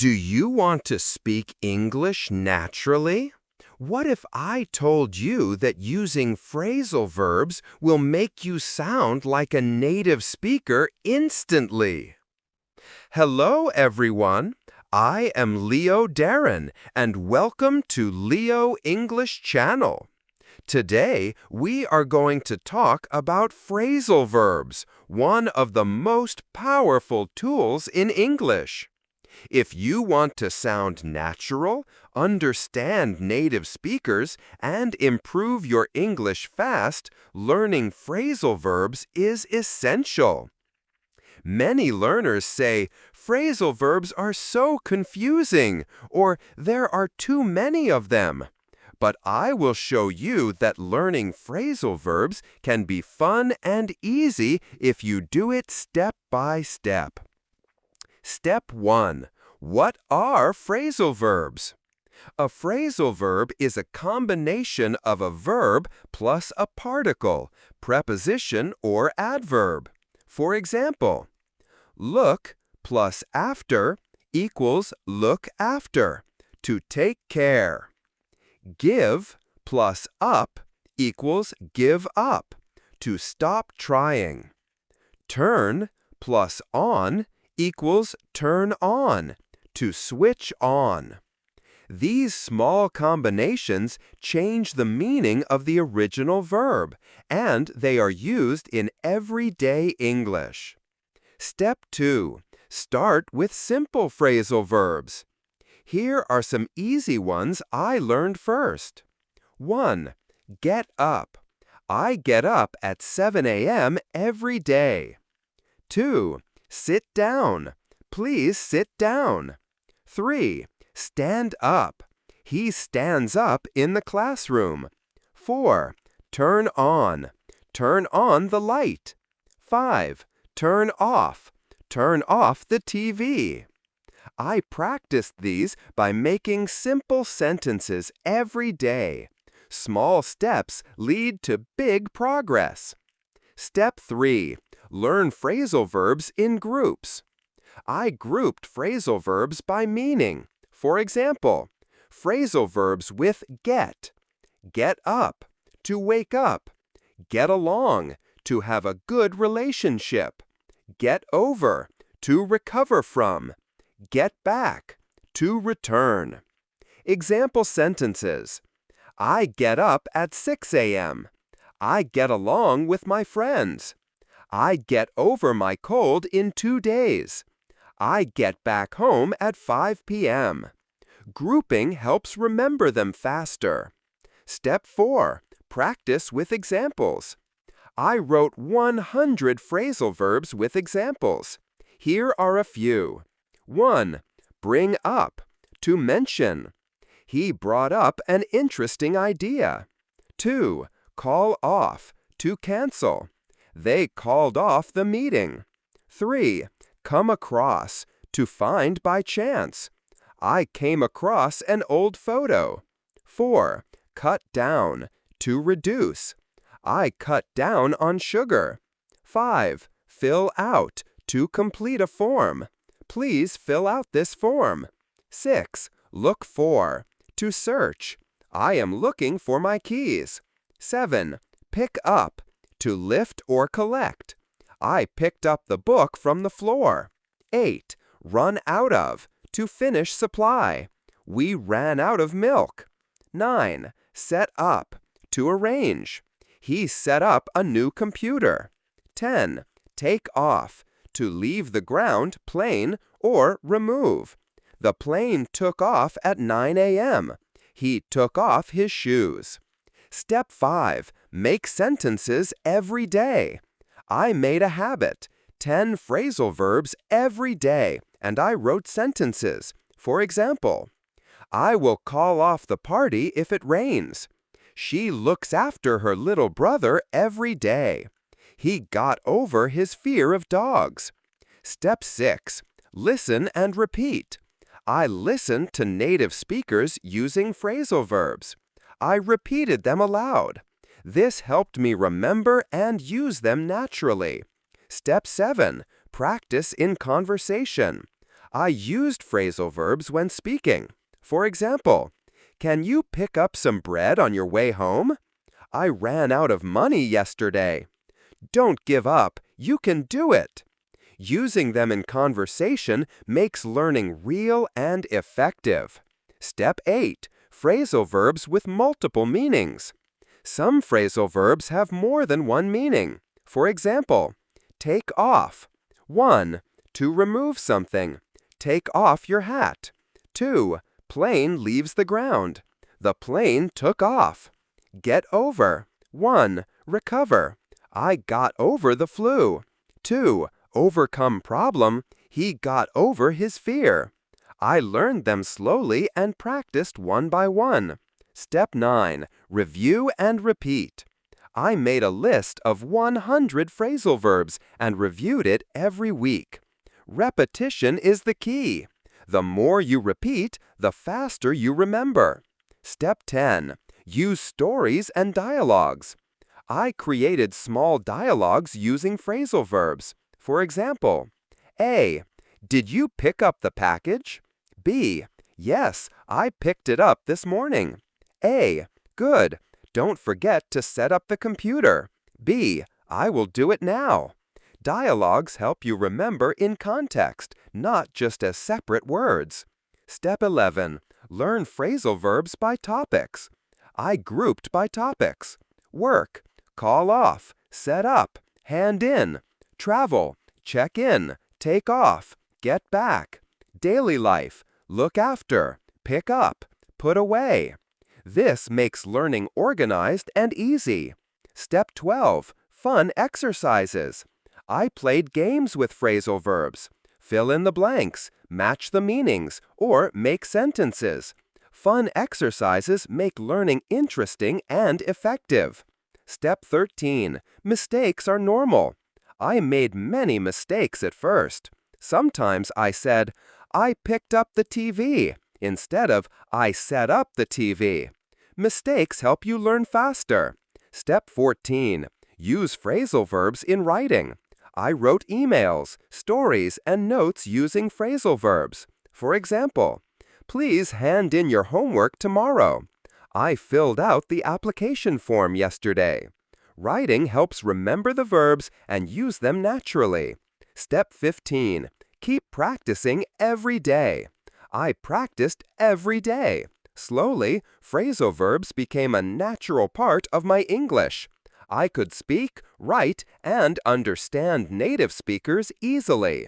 Do you want to speak English naturally? What if I told you that using phrasal verbs will make you sound like a native speaker instantly? Hello, everyone. I am Leo Darren, and welcome to Leo English Channel. Today, we are going to talk about phrasal verbs, one of the most powerful tools in English. If you want to sound natural, understand native speakers, and improve your English fast, learning phrasal verbs is essential. Many learners say, phrasal verbs are so confusing, or there are too many of them. But I will show you that learning phrasal verbs can be fun and easy if you do it step by step. Step 1. What are phrasal verbs? A phrasal verb is a combination of a verb plus a particle, preposition, or adverb. For example, look plus after equals look after, to take care. Give plus up equals give up, to stop trying. Turn plus on equals turn on, to switch on. These small combinations change the meaning of the original verb, and they are used in everyday English. Step 2. Start with simple phrasal verbs. Here are some easy ones I learned first. 1. Get up. I get up at 7 a.m. every day. 2. Sit down. Please sit down. 3. Stand up. He stands up in the classroom. 4. Turn on. Turn on the light. 5. Turn off. Turn off the TV. I practiced these by making simple sentences every day. Small steps lead to big progress. Step 3. Learn phrasal verbs in groups. I grouped phrasal verbs by meaning. For example, phrasal verbs with get. Get up, to wake up. Get along, to have a good relationship. Get over, to recover from. Get back, to return. Example sentences. I get up at 6 a.m. I get along with my friends. I get over my cold in 2 days. I get back home at 5 p.m. Grouping helps remember them faster. Step 4. Practice with examples. I wrote 100 phrasal verbs with examples. Here are a few. 1. Bring up, to mention. He brought up an interesting idea. 2. Call off, to cancel. They called off the meeting. 3. Come across, to find by chance. I came across an old photo. 4. Cut down, to reduce. I cut down on sugar. 5. Fill out, to complete a form. Please fill out this form. 6. Look for, to search. I am looking for my keys. 7. Pick up, to lift or collect. I picked up the book from the floor. 8. Run out of, to finish supply. We ran out of milk. 9. Set up, to arrange. He set up a new computer. 10. Take off, to leave the ground plain or remove. The plane took off at 9 a.m. He took off his shoes. Step 5. Make sentences every day. I made a habit. 10 phrasal verbs every day, and I wrote sentences. For example, I will call off the party if it rains. She looks after her little brother every day. He got over his fear of dogs. Step 6. Listen and repeat. I listened to native speakers using phrasal verbs. I repeated them aloud. This helped me remember and use them naturally. Step 7. Practice in conversation. I used phrasal verbs when speaking. For example, can you pick up some bread on your way home? I ran out of money yesterday. Don't give up. You can do it. Using them in conversation makes learning real and effective. Step 8. Phrasal verbs with multiple meanings. Some phrasal verbs have more than one meaning. For example, take off. 1. To remove something. Take off your hat. 2. Plane leaves the ground. The plane took off. Get over. 1. Recover. I got over the flu. 2. Overcome problem. He got over his fear. I learned them slowly and practiced one by one. Step 9. Review and repeat. I made a list of 100 phrasal verbs and reviewed it every week. Repetition is the key. The more you repeat, the faster you remember. Step 10. Use stories and dialogues. I created small dialogues using phrasal verbs. For example, A. Did you pick up the package? B. Yes, I picked it up this morning. A. Good. Don't forget to set up the computer. B. I will do it now. Dialogues help you remember in context, not just as separate words. Step 11. Learn phrasal verbs by topics. I grouped by topics. Work, call off, set up, hand in, travel, check in, take off, get back, daily life, look after, pick up, put away. This makes learning organized and easy. Step 12. Fun exercises. I played games with phrasal verbs. Fill in the blanks, match the meanings, or make sentences. Fun exercises make learning interesting and effective. Step 13. Mistakes are normal. I made many mistakes at first. Sometimes I said, I picked up the TV, instead of I set up the TV. Mistakes help you learn faster. Step 14. Use phrasal verbs in writing. I wrote emails, stories, and notes using phrasal verbs. For example, please hand in your homework tomorrow. I filled out the application form yesterday. Writing helps remember the verbs and use them naturally. Step 15. Keep practicing every day. I practiced every day. Slowly, phrasal verbs became a natural part of my English. I could speak, write, and understand native speakers easily.